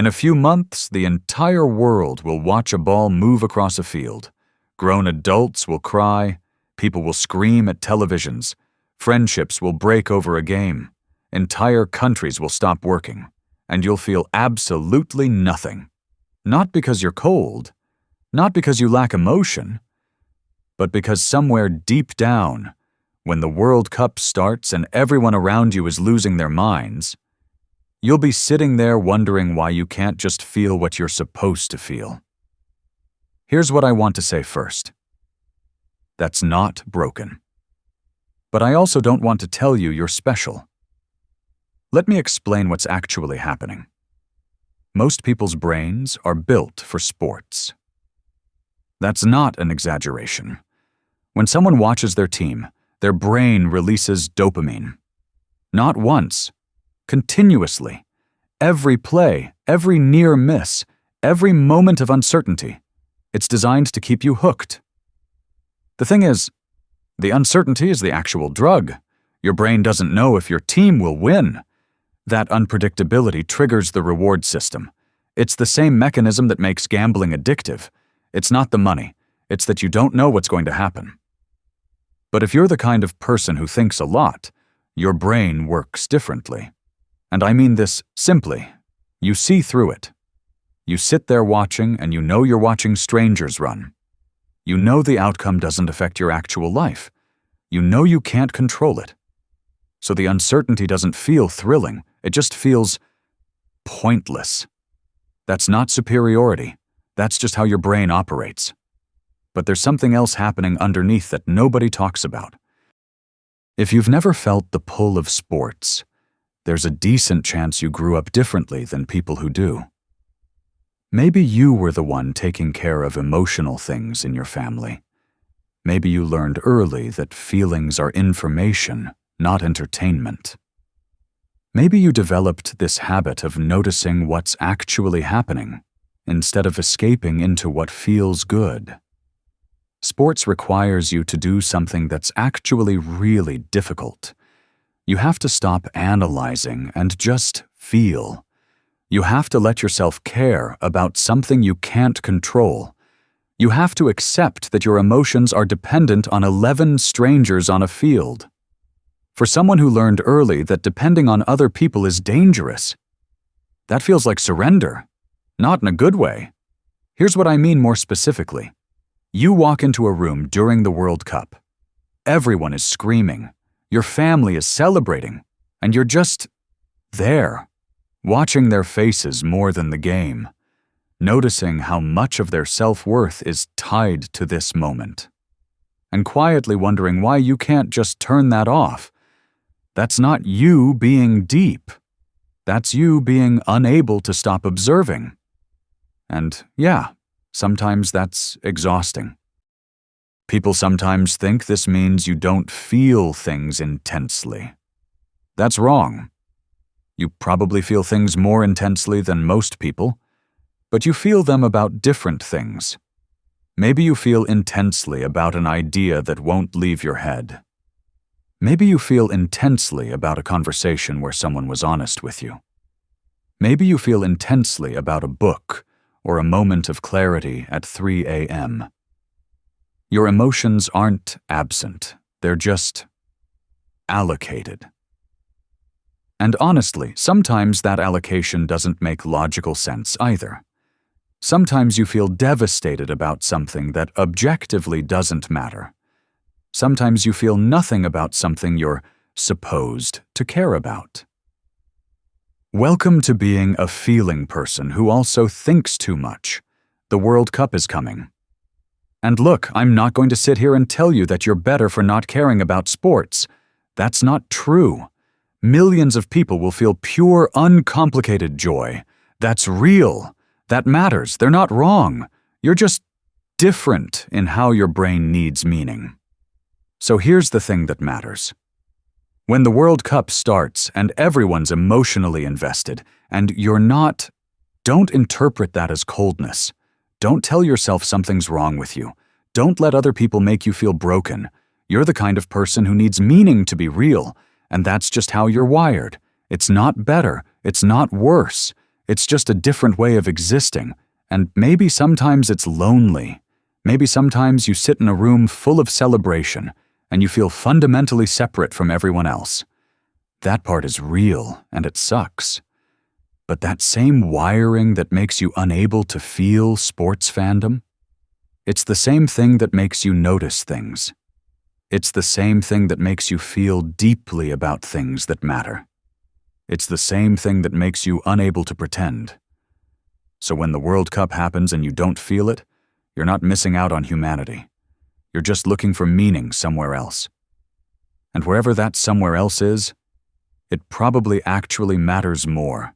In a few months, the entire world will watch a ball move across a field. Grown adults will cry, people will scream at televisions, friendships will break over a game, entire countries will stop working, and you'll feel absolutely nothing. Not because you're cold, not because you lack emotion, but because somewhere deep down, when the World Cup starts and everyone around you is losing their minds, you'll be sitting there wondering why you can't just feel what you're supposed to feel. Here's what I want to say first. That's not broken. But I also don't want to tell you you're special. Let me explain what's actually happening. Most people's brains are built for sports. That's not an exaggeration. When someone watches their team, their brain releases dopamine. Not once, continuously. Every play, every near miss, every moment of uncertainty. It's designed to keep you hooked. The thing is, the uncertainty is the actual drug. Your brain doesn't know if your team will win. That unpredictability triggers the reward system. It's the same mechanism that makes gambling addictive. It's not the money. It's that you don't know what's going to happen. But if you're the kind of person who thinks a lot, your brain works differently. And I mean this simply. You see through it. You sit there watching and you know you're watching strangers run. You know the outcome doesn't affect your actual life. You know you can't control it. So the uncertainty doesn't feel thrilling. It just feels pointless. That's not superiority. That's just how your brain operates. But there's something else happening underneath that nobody talks about. If you've never felt the pull of sports, there's a decent chance you grew up differently than people who do. Maybe you were the one taking care of emotional things in your family. Maybe you learned early that feelings are information, not entertainment. Maybe you developed this habit of noticing what's actually happening, instead of escaping into what feels good. Sports requires you to do something that's actually really difficult. You have to stop analyzing and just feel. You have to let yourself care about something you can't control. You have to accept that your emotions are dependent on 11 strangers on a field. For someone who learned early that depending on other people is dangerous, that feels like surrender, not in a good way. Here's what I mean more specifically. You walk into a room during the World Cup. Everyone is screaming. Your family is celebrating, and you're just there, watching their faces more than the game, noticing how much of their self-worth is tied to this moment, and quietly wondering why you can't just turn that off. That's not you being deep. That's you being unable to stop observing. And yeah, sometimes that's exhausting. People sometimes think this means you don't feel things intensely. That's wrong. You probably feel things more intensely than most people, but you feel them about different things. Maybe you feel intensely about an idea that won't leave your head. Maybe you feel intensely about a conversation where someone was honest with you. Maybe you feel intensely about a book or a moment of clarity at 3 a.m. Your emotions aren't absent, they're just allocated. And honestly, sometimes that allocation doesn't make logical sense either. Sometimes you feel devastated about something that objectively doesn't matter. Sometimes you feel nothing about something you're supposed to care about. Welcome to being a feeling person who also thinks too much. The World Cup is coming. And look, I'm not going to sit here and tell you that you're better for not caring about sports. That's not true. Millions of people will feel pure, uncomplicated joy. That's real. That matters. They're not wrong. You're just different in how your brain needs meaning. So here's the thing that matters. When the World Cup starts and everyone's emotionally invested, and you're not, don't interpret that as coldness. Don't tell yourself something's wrong with you. Don't let other people make you feel broken. You're the kind of person who needs meaning to be real, and that's just how you're wired. It's not better. It's not worse. It's just a different way of existing, and maybe sometimes it's lonely. Maybe sometimes you sit in a room full of celebration, and you feel fundamentally separate from everyone else. That part is real, and it sucks. But that same wiring that makes you unable to feel sports fandom, it's the same thing that makes you notice things. It's the same thing that makes you feel deeply about things that matter. It's the same thing that makes you unable to pretend. So when the World Cup happens and you don't feel it, you're not missing out on humanity. You're just looking for meaning somewhere else. And wherever that somewhere else is, it probably actually matters more.